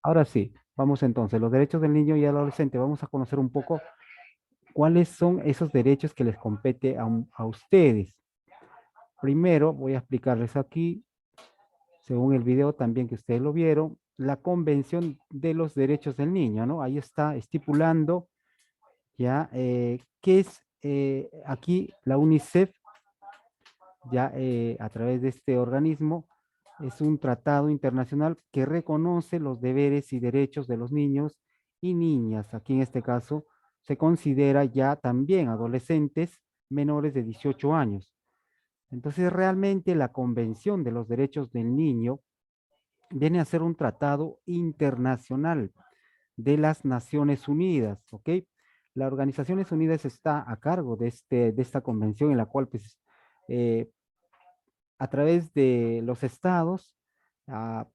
Ahora sí, vamos entonces, los derechos del niño y adolescente. Vamos a conocer un poco cuáles son esos derechos que les compete a ustedes. Primero voy a explicarles aquí, según el video también que ustedes lo vieron, la Convención de los Derechos del Niño, ¿no? Ahí está estipulando ya qué es aquí la UNICEF, ya a través de este organismo, es un tratado internacional que reconoce los deberes y derechos de los niños y niñas. Aquí en este caso se considera ya también adolescentes menores de 18 años. Entonces, realmente la Convención de los Derechos del Niño viene a ser un tratado internacional de las Naciones Unidas, ¿ok? La Organizaciones Unidas está a cargo de esta convención en la cual, pues, eh, a través de los estados, ah,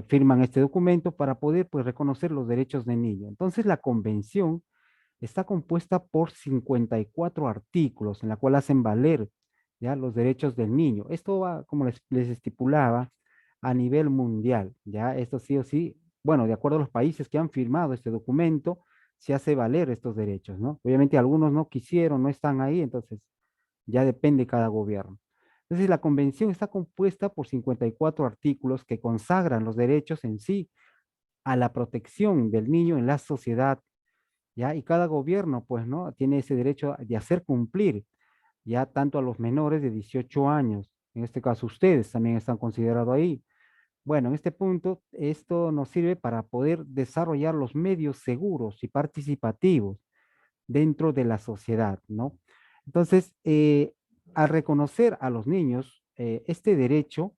firman este documento para poder, pues, reconocer los derechos del niño. Entonces, la convención está compuesta por 54 artículos en la cual hacen valer ya los derechos del niño. Esto va, como les estipulaba, a nivel mundial. Ya esto sí o sí, bueno, de acuerdo a los países que han firmado este documento, se hace valer estos derechos, ¿no? Obviamente algunos no quisieron, no están ahí, entonces ya depende cada gobierno. Entonces la convención está compuesta por 54 artículos que consagran los derechos en sí a la protección del niño en la sociedad, ¿ya? Y cada gobierno, pues, ¿no? Tiene ese derecho de hacer cumplir, ya tanto a los menores de 18 años, en este caso ustedes también están considerados ahí. Bueno, en este punto, esto nos sirve para poder desarrollar los medios seguros y participativos dentro de la sociedad, ¿no? Entonces, al reconocer a los niños este derecho,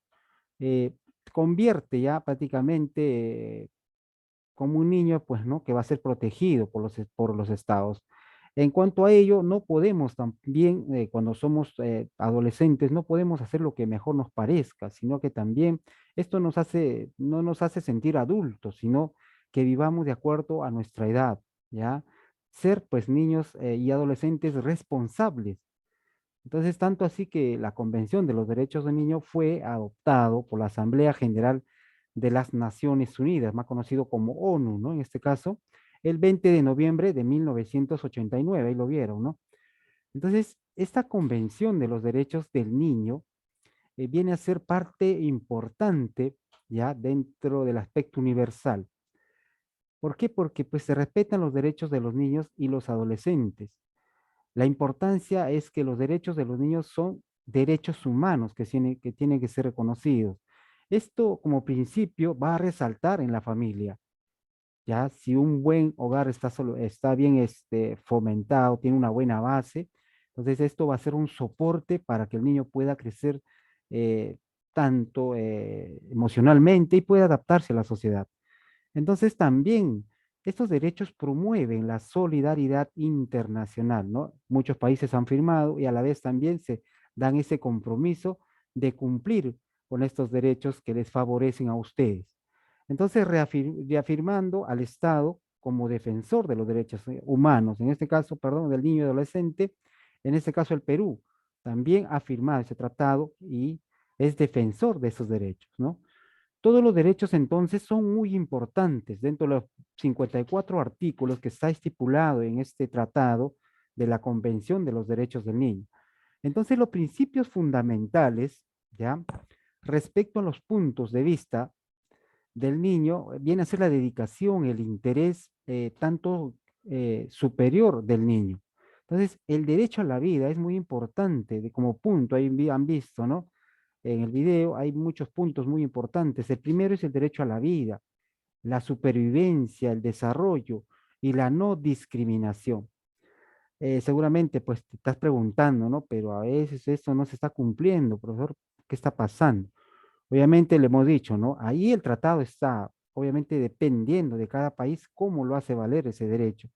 eh, convierte ya prácticamente como un niño, pues, ¿no? Que va a ser protegido por los estados. En cuanto a ello, no podemos también, cuando somos adolescentes, no podemos hacer lo que mejor nos parezca, sino que también esto no nos hace sentir adultos, sino que vivamos de acuerdo a nuestra edad, ¿ya? Ser, pues, niños y adolescentes responsables. Entonces, tanto así que la Convención de los Derechos del Niño fue adoptado por la Asamblea General de las Naciones Unidas, más conocido como ONU, ¿no? En este caso, el 20 de noviembre de 1989, ahí lo vieron, ¿no? Entonces, esta Convención de los Derechos del Niño viene a ser parte importante ya dentro del aspecto universal. ¿Por qué? Porque pues se respetan los derechos de los niños y los adolescentes. La importancia es que los derechos de los niños son derechos humanos que tienen que ser reconocidos. Esto como principio va a resaltar en la familia. Ya si un buen hogar está bien fomentado, tiene una buena base, entonces esto va a ser un soporte para que el niño pueda crecer eh, tanto emocionalmente y pueda adaptarse a la sociedad. Entonces también estos derechos promueven la solidaridad internacional, ¿no? Muchos países han firmado y a la vez también se dan ese compromiso de cumplir con estos derechos que les favorecen a ustedes. Entonces, reafirmando al Estado como defensor de los derechos humanos, en este caso, perdón, del niño y adolescente, en este caso el Perú, también ha firmado ese tratado y es defensor de esos derechos, ¿no? Todos los derechos entonces son muy importantes dentro de los 54 artículos que está estipulado en este tratado de la Convención de los Derechos del Niño. Entonces los principios fundamentales, ¿ya? Respecto a los puntos de vista del niño, viene a ser la dedicación, el interés tanto superior del niño. Entonces, el derecho a la vida es muy importante como punto, ahí han visto, ¿no? En el video hay muchos puntos muy importantes. El primero es el derecho a la vida, la supervivencia, el desarrollo y la no discriminación. Seguramente, pues te estás preguntando, ¿no? Pero a veces esto no se está cumpliendo, profesor, ¿qué está pasando? Obviamente le hemos dicho, ¿no? Ahí el tratado está, obviamente dependiendo de cada país, cómo lo hace valer ese derecho.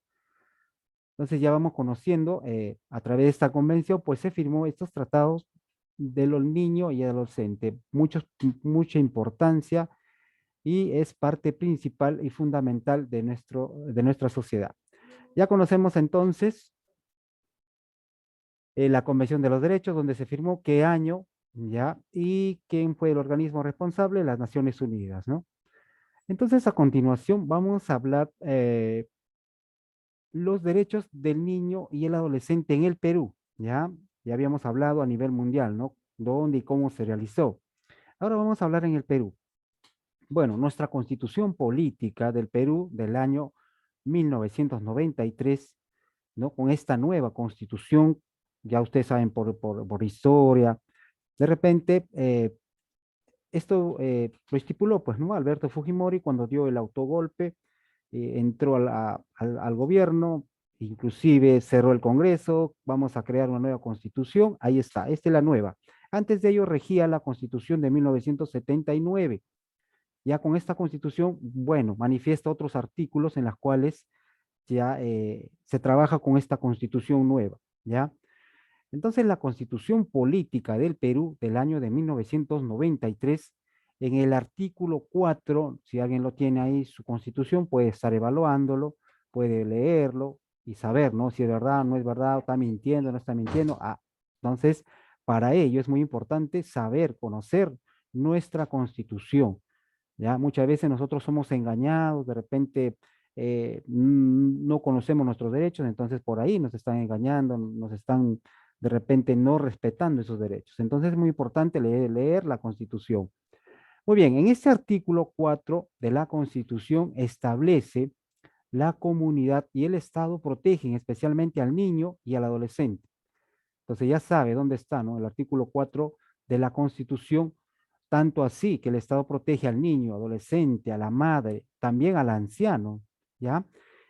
Entonces ya vamos conociendo, a través de esta convención, pues se firmó estos tratados de los niños y adolescentes, mucha importancia y es parte principal y fundamental de nuestra sociedad. Ya conocemos entonces la Convención de los Derechos, donde se firmó qué año, ya, y quién fue el organismo responsable, las Naciones Unidas, ¿no? Entonces, a continuación, vamos a hablar los derechos del niño y el adolescente en el Perú, ¿ya? Ya habíamos hablado a nivel mundial, ¿no? ¿Dónde y cómo se realizó? Ahora vamos a hablar en el Perú. Bueno, nuestra constitución política del Perú del año 1993, ¿no? Con esta nueva constitución, ya ustedes saben por historia, de repente esto lo estipuló, pues, ¿no? Alberto Fujimori cuando dio el autogolpe, entró al gobierno, inclusive cerró el Congreso, vamos a crear una nueva constitución, ahí está, esta es la nueva. Antes de ello regía la constitución de 1979. Ya con esta constitución, bueno, manifiesta otros artículos en los cuales ya se trabaja con esta constitución nueva, ¿ya? Entonces, la constitución política del Perú del año de 1993, en el artículo 4, si alguien lo tiene ahí, su constitución, puede estar evaluándolo, puede leerlo y saber, ¿no? Si es verdad, no es verdad, está mintiendo, no está mintiendo. Ah, entonces, para ello es muy importante saber, conocer nuestra constitución. ¿Ya? Muchas veces nosotros somos engañados, de repente no conocemos nuestros derechos, entonces por ahí nos están engañando, nos están de repente no respetando esos derechos. Entonces es muy importante leer la Constitución. Muy bien, en este artículo 4 de la Constitución establece la comunidad y el Estado protegen especialmente al niño y al adolescente. Entonces ya sabe dónde está, ¿no? El artículo 4 de la Constitución, tanto así que el Estado protege al niño, adolescente, a la madre, también al anciano, ¿ya?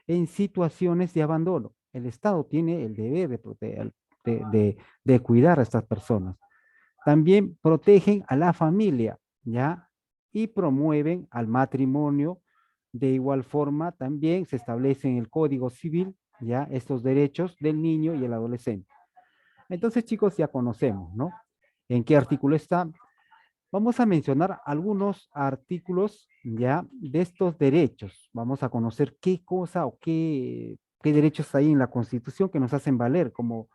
En situaciones de abandono. El Estado tiene el deber de proteger, de cuidar a estas personas. También protegen a la familia, ¿ya? Y promueven al matrimonio. De igual forma, también se establece en el Código Civil, ¿ya? Estos derechos del niño y el adolescente. Entonces, chicos, ya conocemos, ¿no? ¿En qué artículo está? Vamos a mencionar algunos artículos ya de estos derechos. Vamos a conocer qué cosa o qué derechos hay en la Constitución que nos hacen valer como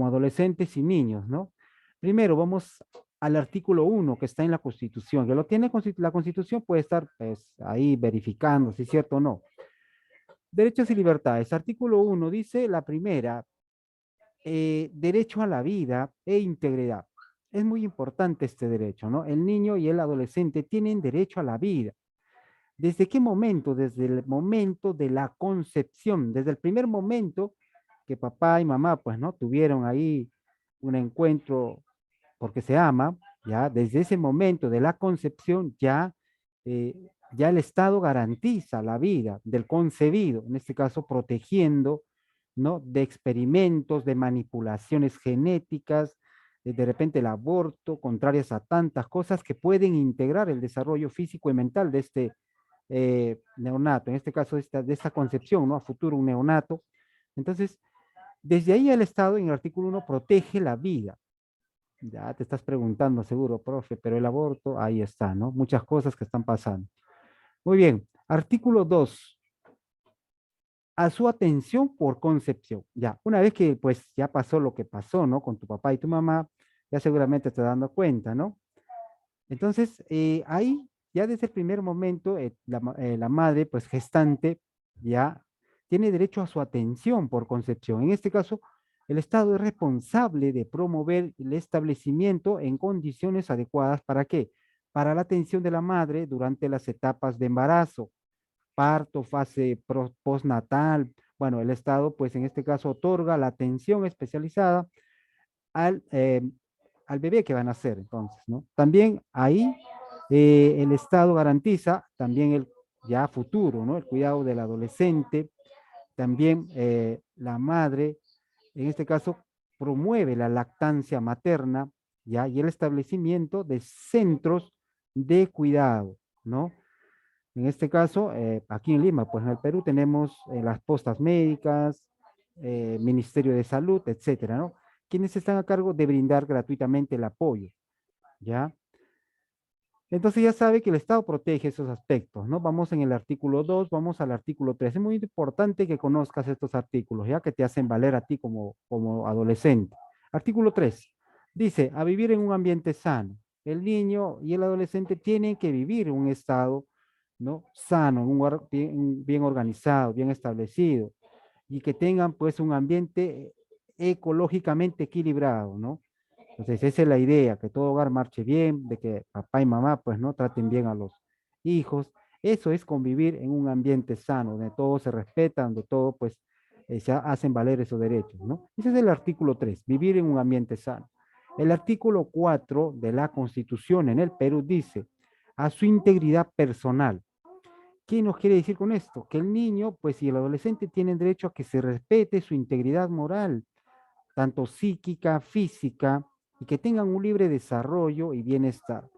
adolescentes y niños, ¿no? Primero, vamos al artículo 1 que está en la Constitución. Que lo tiene la Constitución puede estar pues, ahí verificando si es cierto o no. Derechos y libertades. Artículo 1 dice la primera, derecho a la vida e integridad. Es muy importante este derecho, ¿no? El niño y el adolescente tienen derecho a la vida. ¿Desde qué momento? Desde el momento de la concepción, desde el primer momento que papá y mamá, pues, ¿no? Tuvieron ahí un encuentro porque se ama, ya, desde ese momento de la concepción eh, ya el Estado garantiza la vida del concebido, en este caso protegiendo, ¿no? De experimentos, de manipulaciones genéticas, de repente el aborto, contrarias a tantas cosas que pueden integrar el desarrollo físico y mental de este neonato, en este caso de esta concepción, ¿no? A futuro un neonato. Entonces, desde ahí el Estado en el artículo 1 protege la vida. Ya te estás preguntando seguro, profe, pero el aborto, ahí está, ¿no? Muchas cosas que están pasando. Muy bien, artículo 2 a su atención por concepción. Ya, una vez que pues ya pasó lo que pasó, ¿no? Con tu papá y tu mamá, ya seguramente te estás dando cuenta, ¿no? Entonces, ahí, ya desde el primer momento, la madre, pues gestante, ya tiene derecho a su atención por concepción. En este caso, el Estado es responsable de promover el establecimiento en condiciones adecuadas. ¿Para qué? Para la atención de la madre durante las etapas de embarazo, parto, fase postnatal. Bueno, el Estado, pues en este caso, otorga la atención especializada al, al bebé que van a nacer, entonces, ¿no? También ahí el Estado garantiza también el ya futuro, ¿no? El cuidado del adolescente, también la madre, en este caso, promueve la lactancia materna, ¿ya? Y el establecimiento de centros de cuidado, ¿no? En este caso, aquí en Lima, pues en el Perú tenemos las postas médicas, Ministerio de Salud, etcétera, ¿no? Quienes están a cargo de brindar gratuitamente el apoyo, ¿ya? Entonces ya sabe que el Estado protege esos aspectos, ¿no? Vamos en el artículo 2, vamos al artículo 3. Es muy importante que conozcas estos artículos, ya que te hacen valer a ti como adolescente. Artículo 3 dice, a vivir en un ambiente sano. El niño y el adolescente tienen que vivir en un estado ¿no? Sano, en un lugar bien organizado, bien establecido, y que tengan pues un ambiente ecológicamente equilibrado, ¿no? Entonces esa es la idea, que todo hogar marche bien, de que papá y mamá pues no traten bien a los hijos. Eso es convivir en un ambiente sano, donde todos se respetan, donde todos pues se hacen valer esos derechos, ¿no? Ese es el artículo 3, vivir en un ambiente sano. El artículo 4 de la Constitución en el Perú dice, a su integridad personal. ¿Qué nos quiere decir con esto? Que el niño, pues, y el adolescente tienen derecho a que se respete su integridad moral, tanto psíquica, física, y que tengan un libre desarrollo y bienestar.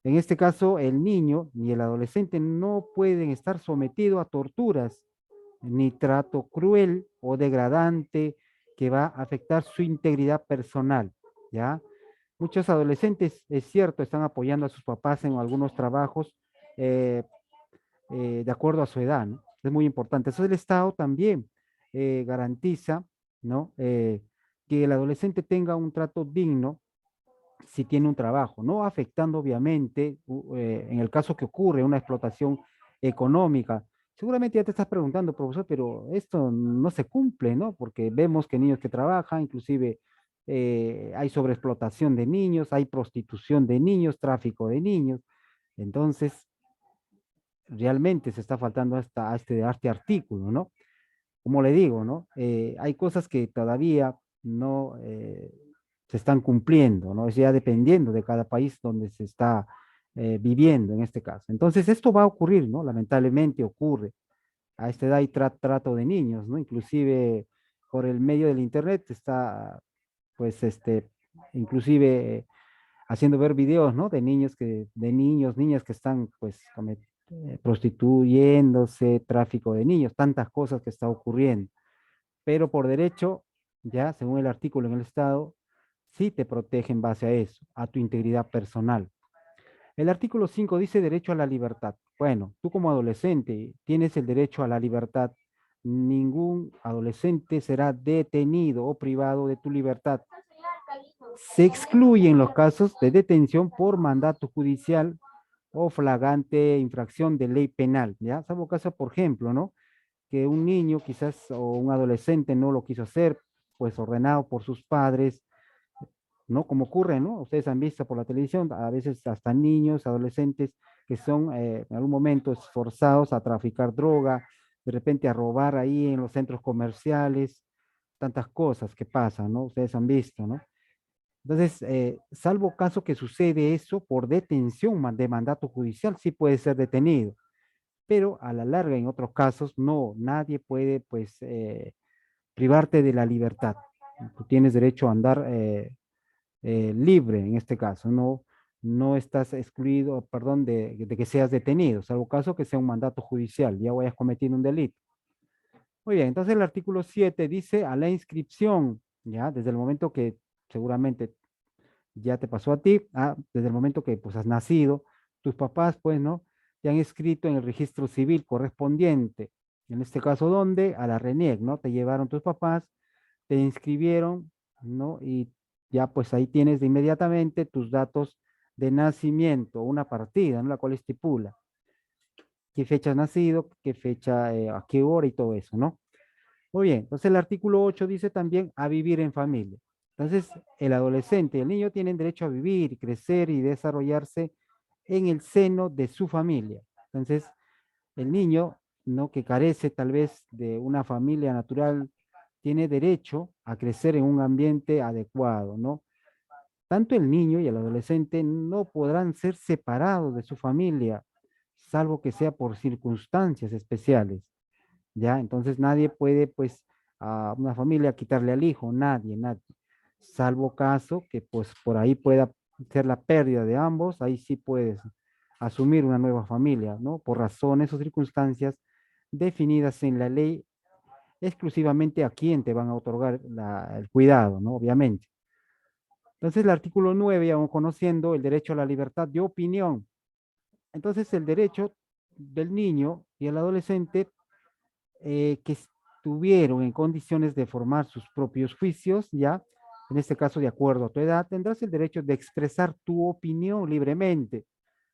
En este caso, el niño ni el adolescente no pueden estar sometidos a torturas, ni trato cruel o degradante que va a afectar su integridad personal, ¿ya? Muchos adolescentes, es cierto, están apoyando a sus papás en algunos trabajos, eh, de acuerdo a su edad, ¿no? Es muy importante. Eso el Estado también garantiza, ¿no? Que el adolescente tenga un trato digno si tiene un trabajo, no afectando obviamente, en el caso que ocurre una explotación económica. Seguramente ya te estás preguntando, profesor, pero esto no se cumple, ¿no? Porque vemos que niños que trabajan, inclusive hay sobreexplotación de niños, hay prostitución de niños, tráfico de niños. Entonces, realmente se está faltando hasta a este artículo, ¿no? Como le digo, ¿no? Hay cosas que todavía no se están cumpliendo, ¿no? Es ya dependiendo de cada país donde se está viviendo en este caso. Entonces, esto va a ocurrir, ¿no? Lamentablemente ocurre. A esta edad hay trato de niños, ¿no? Inclusive por el medio del internet está, pues, inclusive haciendo ver videos, ¿no? De niños de niños, niñas que están, pues, prostituyéndose, tráfico de niños, tantas cosas que está ocurriendo. Pero por derecho, ya, según el artículo en el Estado, sí te protege en base a eso, a tu integridad personal. El artículo 5 dice derecho a la libertad. Bueno, tú como adolescente tienes el derecho a la libertad. Ningún adolescente será detenido o privado de tu libertad. Se excluyen los casos de detención por mandato judicial o flagrante infracción de ley penal, ¿ya? Salvo caso, por ejemplo, ¿no? Que un niño quizás o un adolescente no lo quiso hacer, pues ordenado por sus padres, ¿no? Como ocurre, ¿no? Ustedes han visto por la televisión, a veces hasta niños, adolescentes que son en algún momento forzados a traficar droga, de repente a robar ahí en los centros comerciales, tantas cosas que pasan, ¿no? Ustedes han visto, ¿no? Entonces, salvo caso que sucede eso por detención de mandato judicial, sí puede ser detenido, pero a la larga en otros casos no, nadie puede pues privarte de la libertad. Tú tienes derecho a andar libre en este caso, no, no estás excluido, perdón, de que seas detenido, salvo caso que sea un mandato judicial, ya vayas cometiendo un delito. Muy bien, entonces el artículo 7 dice a la inscripción, ya, desde el momento que seguramente ya te pasó a ti, desde el momento que pues has nacido, tus papás pues, ¿no? Te han inscrito en el registro civil correspondiente. En este caso, ¿dónde? A la RENIEC, ¿no? Te llevaron tus papás, te inscribieron, ¿no? Y ya pues ahí tienes de inmediatamente tus datos de nacimiento, una partida, ¿no? La cual estipula qué fecha has nacido, qué fecha, a qué hora y todo eso, ¿no? Muy bien, entonces el artículo 8 dice también a vivir en familia. Entonces, el adolescente y el niño tienen derecho a vivir, crecer y desarrollarse en el seno de su familia. Entonces, el niño, ¿no? Que carece tal vez de una familia natural, tiene derecho a crecer en un ambiente adecuado, ¿no? Tanto el niño y el adolescente no podrán ser separados de su familia, salvo que sea por circunstancias especiales. ¿Ya? Entonces nadie puede, pues, a una familia quitarle al hijo, nadie, nadie. Salvo caso que, pues, por ahí pueda ser la pérdida de ambos, ahí sí puedes asumir una nueva familia, ¿no? Por razones o circunstancias definidas en la ley, exclusivamente a quién te van a otorgar el cuidado, ¿no? Obviamente. Entonces, el artículo 9, ya vamos conociendo el derecho a la libertad de opinión. Entonces, el derecho del niño y el adolescente que estuvieron en condiciones de formar sus propios juicios, ya, en este caso de acuerdo a tu edad, tendrás el derecho de expresar tu opinión libremente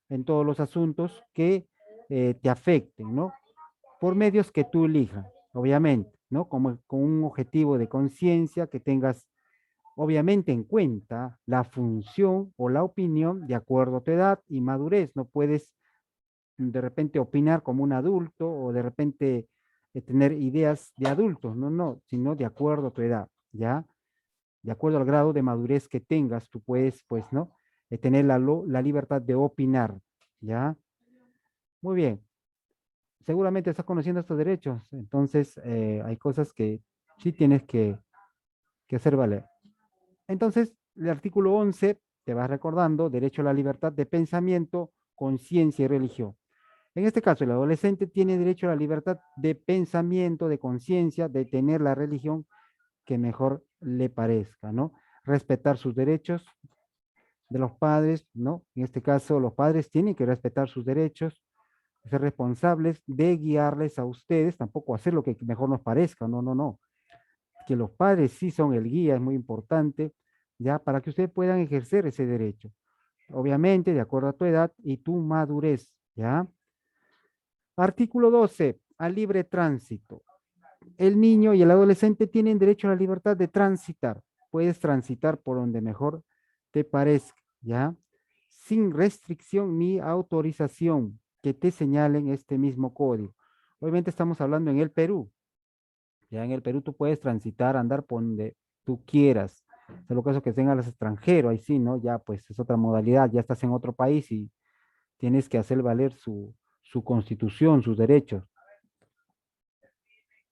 en todos los asuntos que te afecten, ¿no? Por medios que tú elijas, obviamente, ¿no? Como con un objetivo de conciencia que tengas, obviamente, en cuenta la función o la opinión de acuerdo a tu edad y madurez. No puedes de repente opinar como un adulto o de repente tener ideas de adultos, no, no, sino de acuerdo a tu edad, ¿ya? De acuerdo al grado de madurez que tengas, tú puedes, pues, ¿no? Tener la libertad de opinar, ¿ya? Muy bien, seguramente estás conociendo estos derechos, entonces hay cosas que sí tienes que hacer valer. Entonces, el artículo 11 te vas recordando, derecho a la libertad de pensamiento, conciencia y religión. En este caso, el adolescente tiene derecho a la libertad de pensamiento, de conciencia, de tener la religión que mejor le parezca, ¿no? Respetar sus derechos de los padres, ¿no? En este caso, los padres tienen que respetar sus derechos, ser responsables de guiarles a ustedes, tampoco hacer lo que mejor nos parezca, no, no, no. Que los padres sí son el guía, es muy importante, ya, para que ustedes puedan ejercer ese derecho. Obviamente, de acuerdo a tu edad y tu madurez, ¿ya? Artículo 12, al libre tránsito. El niño y el adolescente tienen derecho a la libertad de transitar. Puedes transitar por donde mejor te parezca, ¿ya? Sin restricción ni autorización que te señalen este mismo código. Obviamente estamos hablando en el Perú. Ya en el Perú tú puedes transitar, andar por donde tú quieras. En lo caso que tengas extranjero, ahí sí, ¿no? Ya pues es otra modalidad, ya estás en otro país y tienes que hacer valer su constitución, sus derechos.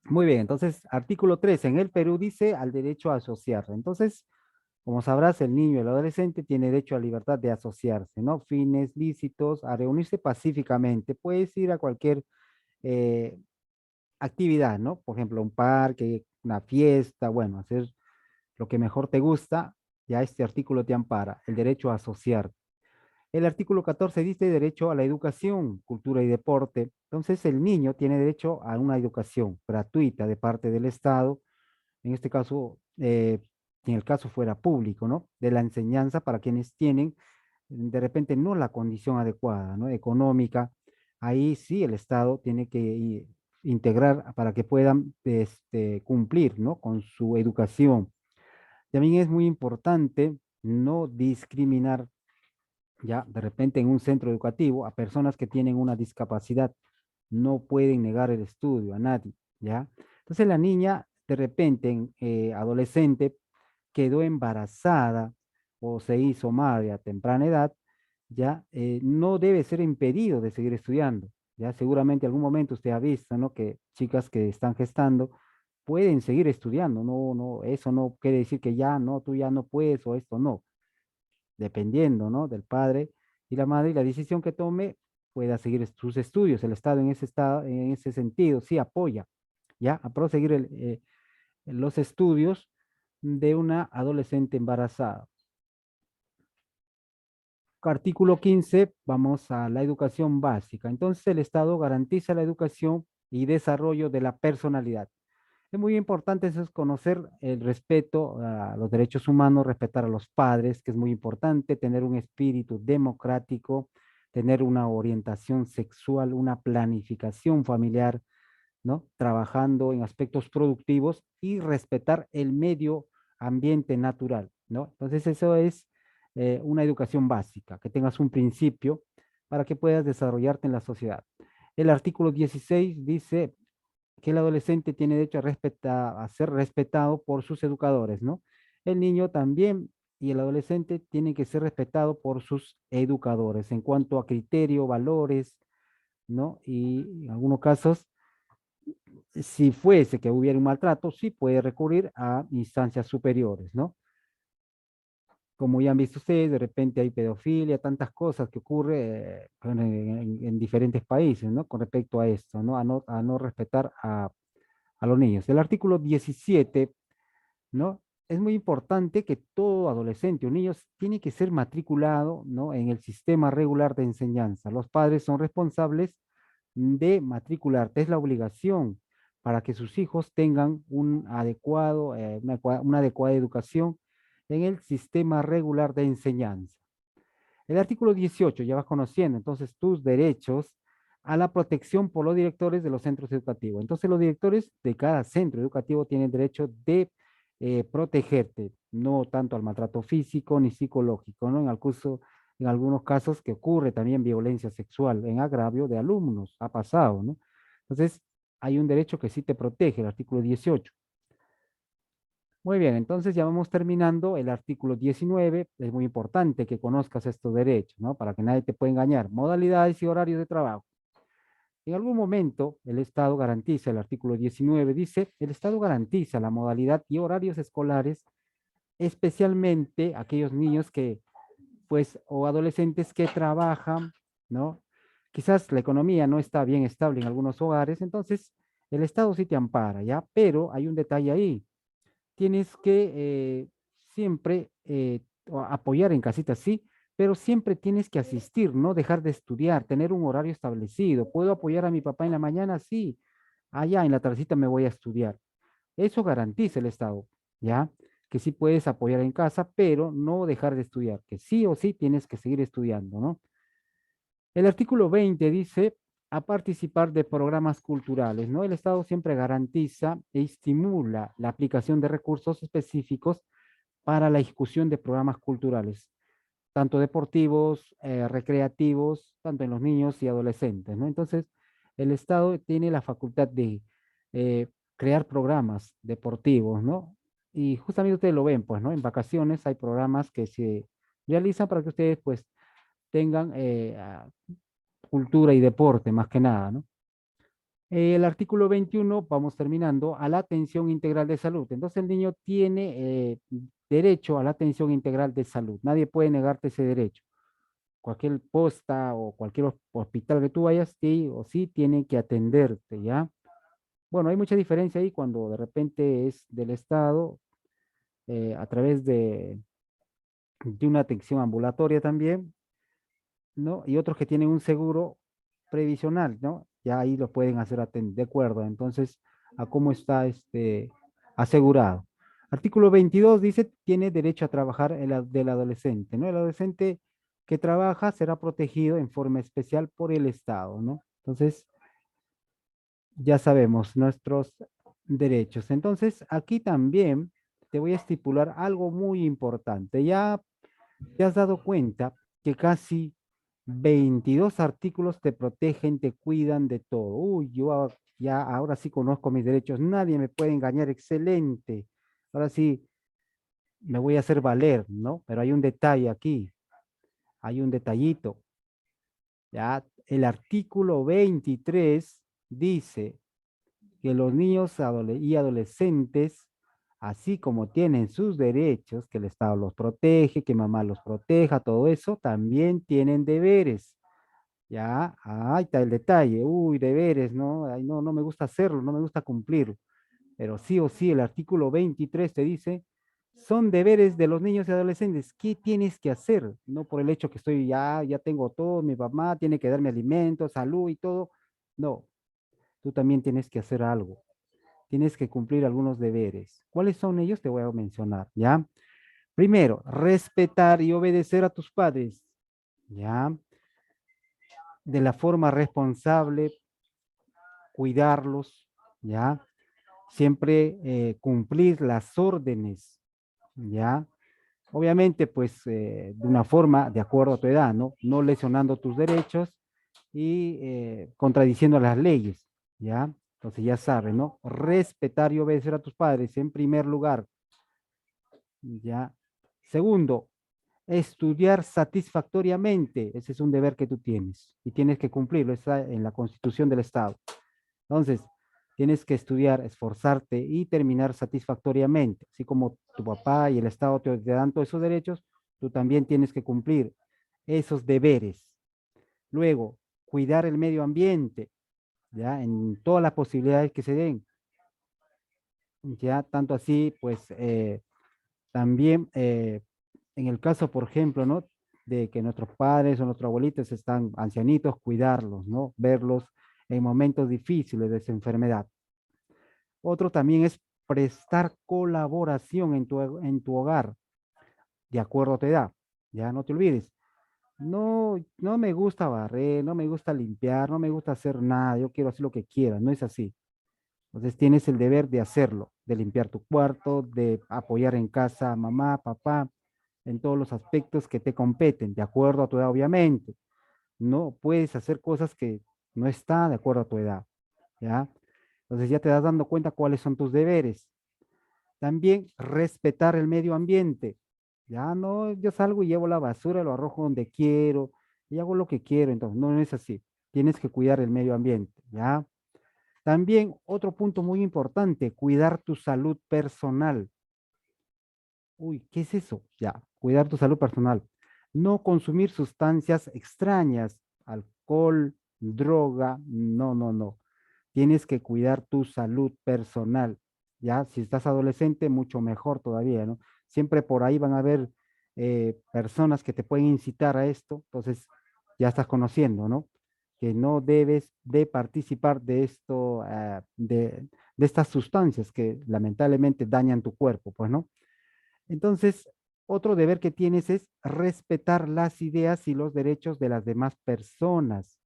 Muy bien, entonces, artículo 13 en el Perú dice al derecho a asociarse. Entonces, como sabrás, el niño y el adolescente tiene derecho a libertad de asociarse, ¿no? Fines lícitos, a reunirse pacíficamente. Puedes ir a cualquier eh, actividad, ¿no? Por ejemplo, un parque, una fiesta, bueno, hacer lo que mejor te gusta, ya este artículo te ampara, el derecho a asociar. El artículo 14 dice derecho a la educación, cultura y deporte. Entonces, el niño tiene derecho a una educación gratuita de parte del Estado, en este caso, si en el caso fuera público, ¿no? De la enseñanza para quienes tienen de repente no la condición adecuada, ¿no? Económica. Ahí sí el Estado tiene que integrar para que puedan cumplir, ¿no? Con su educación. También es muy importante no discriminar ya de repente en un centro educativo a personas que tienen una discapacidad. No pueden negar el estudio a nadie, ¿ya? Entonces la niña de repente, adolescente, quedó embarazada o se hizo madre a temprana edad, ya no debe ser impedido de seguir estudiando. Ya seguramente algún momento usted ha visto, ¿no? Que chicas que están gestando pueden seguir estudiando. No, no, eso no quiere decir que ya no, tú ya no puedes o esto no, dependiendo, ¿no? Del padre y la madre y la decisión que tome pueda seguir sus estudios. El Estado, en ese sentido, sí apoya, ¿ya? A proseguir los estudios de una adolescente embarazada. Artículo 15, vamos a la educación básica. Entonces, el Estado garantiza la educación y desarrollo de la personalidad. Es muy importante eso, es conocer el respeto a los derechos humanos, respetar a los padres, que es muy importante, tener un espíritu democrático, tener una orientación sexual, una planificación familiar, ¿no? Trabajando en aspectos productivos y respetar el medio ambiente natural, ¿no? Entonces eso es una educación básica, que tengas un principio para que puedas desarrollarte en la sociedad. El artículo 16 dice que el adolescente tiene derecho a, a ser respetado por sus educadores, ¿no? El niño también y el adolescente tienen que ser respetados por sus educadores en cuanto a criterio, valores, ¿no? Y en algunos casos si fuese que hubiera un maltrato, sí puede recurrir a instancias superiores, ¿no? Como ya han visto ustedes, de repente hay pedofilia, tantas cosas que ocurre en diferentes países, ¿no? Con respecto a esto, ¿no? A no respetar a los niños. El artículo 17, ¿no? Es muy importante que todo adolescente o niño tiene que ser matriculado, ¿no? En el sistema regular de enseñanza. Los padres son responsables de matricularte, es la obligación para que sus hijos tengan un adecuado, una adecuada educación en el sistema regular de enseñanza. El artículo 18, ya vas conociendo entonces tus derechos, a la protección por los directores de los centros educativos. Entonces, los directores de cada centro educativo tienen derecho de protegerte, no tanto al maltrato físico ni psicológico, ¿no? En algunos casos que ocurre también violencia sexual en agravio de alumnos, ha pasado, ¿no? Entonces, hay un derecho que sí te protege, el artículo 18. Muy bien, entonces ya vamos terminando el artículo 19. Es muy importante que conozcas estos derechos, ¿no? Para que nadie te pueda engañar. Modalidades y horarios de trabajo. En algún momento, el Estado garantiza, el artículo 19 dice, el Estado garantiza la modalidad y horarios escolares, especialmente aquellos niños que, pues, o adolescentes que trabajan, ¿no? Quizás la economía no está bien estable en algunos hogares, entonces el Estado sí te ampara, ¿ya? Pero hay un detalle ahí. Tienes que siempre apoyar en casitas, sí, pero siempre tienes que asistir, no dejar de estudiar, tener un horario establecido. ¿Puedo apoyar a mi papá en la mañana? Sí. Allá en la tardecita me voy a estudiar. Eso garantiza el Estado, ¿ya? Que sí puedes apoyar en casa, pero no dejar de estudiar, que sí o sí tienes que seguir estudiando, ¿no? El artículo 20 dice a participar de programas culturales, ¿no? El Estado siempre garantiza e estimula la aplicación de recursos específicos para la ejecución de programas culturales, tanto deportivos, recreativos, tanto en los niños y adolescentes, ¿no? Entonces, el Estado tiene la facultad de eh, crear programas deportivos, ¿no? Y justamente ustedes lo ven, pues, ¿no? En vacaciones hay programas que se realizan para que ustedes, pues, tengan cultura y deporte, más que nada, ¿no? El artículo 21, vamos terminando, a la atención integral de salud. Entonces el niño tiene derecho a la atención integral de salud. Nadie puede negarte ese derecho. Cualquier posta o cualquier hospital que tú vayas, sí o sí tienen que atenderte, ¿ya? Bueno, hay mucha diferencia ahí cuando de repente es del Estado a través de una atención ambulatoria también, ¿no? Y otros que tienen un seguro previsional, ¿no? Ya ahí lo pueden hacer de acuerdo, entonces, a cómo está asegurado. Artículo 22 dice, tiene derecho a trabajar del adolescente, ¿no? El adolescente que trabaja será protegido en forma especial por el Estado, ¿no? Entonces, ya sabemos nuestros derechos. Entonces, aquí también te voy a estipular algo muy importante. Ya te has dado cuenta que casi 22 artículos te protegen, te cuidan de todo. Uy, ya ahora sí conozco mis derechos, nadie me puede engañar, excelente. Ahora sí me voy a hacer valer, ¿no? Pero hay un detalle aquí, hay un detallito. Ya, el artículo 23 dice que los niños y adolescentes, así como tienen sus derechos, que el Estado los protege, que mamá los proteja, todo eso, también tienen deberes. Ya, ahí está el detalle. Uy, deberes, ¿no? Ay, no, no me gusta hacerlo, no me gusta cumplirlo. Pero sí o sí, el artículo 23 te dice, son deberes de los niños y adolescentes. ¿Qué tienes que hacer? No por el hecho que estoy ya tengo todo, mi mamá tiene que darme alimentos, salud y todo. No, tú también tienes que hacer algo. Tienes que cumplir algunos deberes. ¿Cuáles son ellos? Te voy a mencionar, ¿ya? Primero, respetar y obedecer a tus padres, ¿ya? De la forma responsable, cuidarlos, ¿ya? Siempre cumplir las órdenes, ¿ya? Obviamente, pues, de una forma de acuerdo a tu edad, ¿no? No lesionando tus derechos y contradiciendo las leyes, ¿ya? Entonces ya sabes, ¿no? Respetar y obedecer a tus padres en primer lugar, ¿ya? Segundo, estudiar satisfactoriamente. Ese es un deber que tú tienes y tienes que cumplirlo. Está en la Constitución del Estado. Entonces, tienes que estudiar, esforzarte y terminar satisfactoriamente. Así como tu papá y el Estado te dan todos esos derechos, tú también tienes que cumplir esos deberes. Luego, cuidar el medio ambiente, ya, en todas las posibilidades que se den. Ya, tanto así, pues, también en el caso, por ejemplo, ¿no? De que nuestros padres o nuestros abuelitos están ancianitos, cuidarlos, ¿no? Verlos en momentos difíciles de esa enfermedad. Otro también es prestar colaboración en tu hogar, de acuerdo a tu edad. Ya no te olvides. no, no me gusta barrer, no me gusta limpiar, no me gusta hacer nada, yo quiero hacer lo que quiera, no es así. Entonces tienes el deber de hacerlo, de limpiar tu cuarto, de apoyar en casa a mamá, papá, en todos los aspectos que te competen, de acuerdo a tu edad, obviamente. No puedes hacer cosas que no está de acuerdo a tu edad, ¿ya? Entonces ya te das dando cuenta cuáles son tus deberes. También respetar el medio ambiente. Ya no, yo salgo y llevo la basura, lo arrojo donde quiero y hago lo que quiero. Entonces, no es así. Tienes que cuidar el medio ambiente, ¿ya? También otro punto muy importante, cuidar tu salud personal. Uy, ¿qué es eso? Ya, cuidar tu salud personal. No consumir sustancias extrañas, alcohol, droga, no, no, no. Tienes que cuidar tu salud personal. Ya, si estás adolescente, mucho mejor todavía, ¿no? Siempre por ahí van a haber personas que te pueden incitar a esto, entonces ya estás conociendo, ¿no? Que no debes de participar de esto, de estas sustancias que lamentablemente dañan tu cuerpo, pues, ¿no? Entonces, otro deber que tienes es respetar las ideas y los derechos de las demás personas.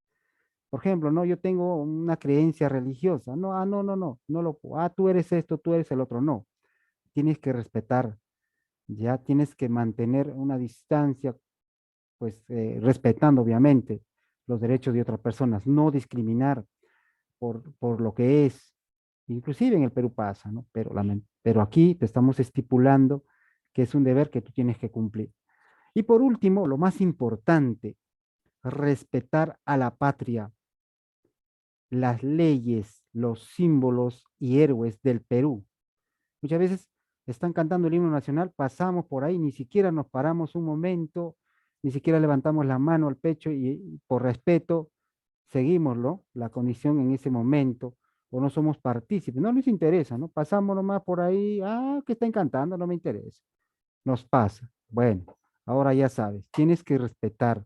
Por ejemplo, no, yo tengo una creencia religiosa. No, no, no, no, no lo, tú eres esto, tú eres el otro. No, tienes que respetar, ya tienes que mantener una distancia, pues respetando obviamente los derechos de otras personas, no discriminar por lo que es. Inclusive en el Perú pasa, ¿no? Pero aquí te estamos estipulando que es un deber que tú tienes que cumplir. Y por último, lo más importante, respetar a la patria, las leyes, los símbolos y héroes del Perú. Muchas veces están cantando el himno nacional, pasamos por ahí, ni siquiera nos paramos un momento, ni siquiera levantamos la mano al pecho y por respeto seguimoslo, la condición en ese momento, o no somos partícipes, no les interesa, ¿no? Pasamos nomás por ahí, que están cantando, no me interesa, nos pasa. Bueno, ahora ya sabes, tienes que respetar,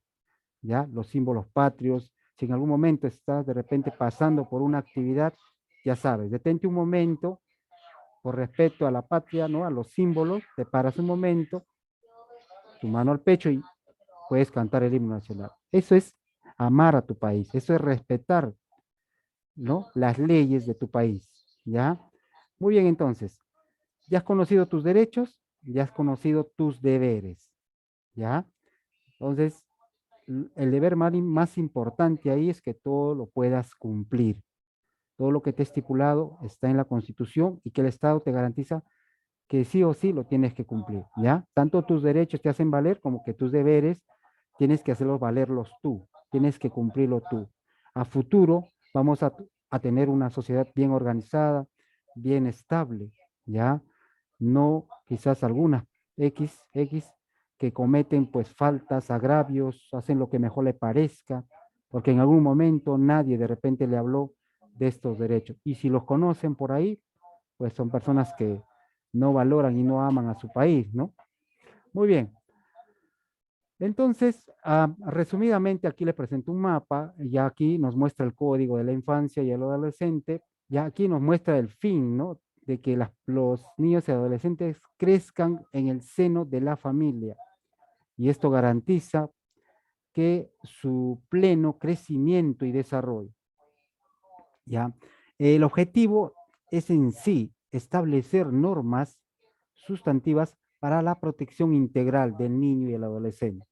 ¿ya? Los símbolos patrios. Si en algún momento estás de repente pasando por una actividad, ya sabes, detente un momento por respeto a la patria, ¿no? A los símbolos, te paras un momento, tu mano al pecho y puedes cantar el himno nacional. Eso es amar a tu país, eso es respetar, ¿no? Las leyes de tu país, ¿ya? Muy bien, entonces, ya has conocido tus derechos, ya has conocido tus deberes, ¿ya? Entonces, el deber más importante ahí es que todo lo puedas cumplir. Todo lo que te he estipulado está en la Constitución y que el Estado te garantiza que sí o sí lo tienes que cumplir, ¿ya? Tanto tus derechos te hacen valer como que tus deberes tienes que hacerlos valerlos tú, tienes que cumplirlo tú. A futuro vamos a tener una sociedad bien organizada, bien estable, ¿ya? No quizás algunas X que cometen pues faltas, agravios, hacen lo que mejor le parezca, porque en algún momento nadie de repente le habló de estos derechos. Y si los conocen por ahí, pues son personas que no valoran y no aman a su país, ¿no? Muy bien. Entonces, resumidamente, aquí le presento un mapa, ya aquí nos muestra el código de la infancia y el adolescente, ya aquí nos muestra el fin, ¿no? De que los niños y adolescentes crezcan en el seno de la familia. Y esto garantiza que su pleno crecimiento y desarrollo, ¿ya? El objetivo es en sí establecer normas sustantivas para la protección integral del niño y el adolescente.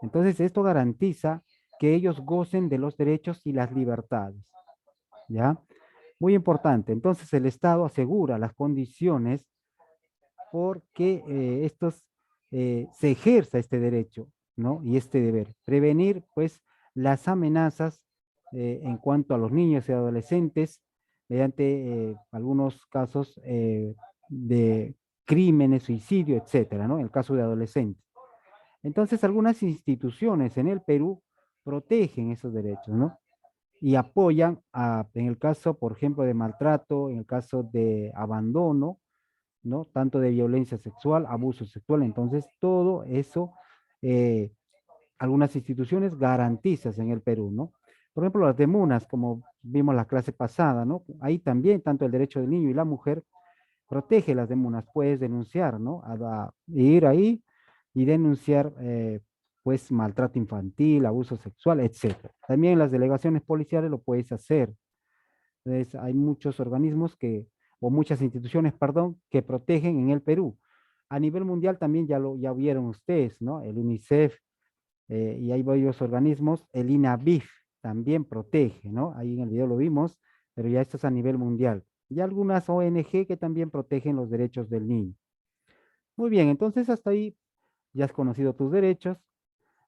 Entonces, esto garantiza que ellos gocen de los derechos y las libertades, ¿ya? Muy importante. Entonces, el Estado asegura las condiciones porque se ejerza este derecho, ¿no? Y este deber. Prevenir, pues, las amenazas en cuanto a los niños y adolescentes mediante algunos casos de crímenes, suicidio, etcétera, ¿no? En el caso de adolescentes. Entonces, algunas instituciones en el Perú protegen esos derechos, ¿no? Y apoyan, en el caso, por ejemplo, de maltrato, en el caso de abandono, ¿no? Tanto de violencia sexual, abuso sexual. Entonces, todo eso, eh, algunas instituciones garantizan en el Perú, ¿no? Por ejemplo, las de MUNAS, como vimos la clase pasada, ¿no? Ahí también, tanto el derecho del niño y la mujer, protege las de MUNAS. Puedes denunciar, ¿no? Ir ahí y denunciar pues maltrato infantil, abuso sexual, etcétera. También en las delegaciones policiales lo puedes hacer. Entonces, hay muchos organismos o muchas instituciones, perdón, que protegen en el Perú. A nivel mundial también ya vieron ustedes, ¿no? El UNICEF, y hay varios organismos. El INAVIF también protege, ¿no? Ahí en el video lo vimos, pero ya esto es a nivel mundial. Y algunas ONG que también protegen los derechos del niño. Muy bien, entonces hasta ahí ya has conocido tus derechos.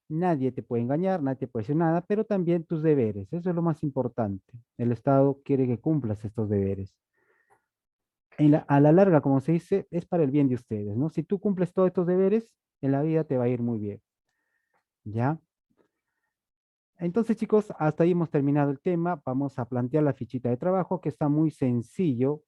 Nadie te puede engañar, nadie te puede decir nada, pero también tus deberes. Eso es lo más importante. El Estado quiere que cumplas estos deberes. A la larga, como se dice, es para el bien de ustedes, ¿no? Si tú cumples todos estos deberes, en la vida te va a ir muy bien, ¿ya? Entonces, chicos, hasta ahí hemos terminado el tema. Vamos a plantear la fichita de trabajo, que está muy sencillo.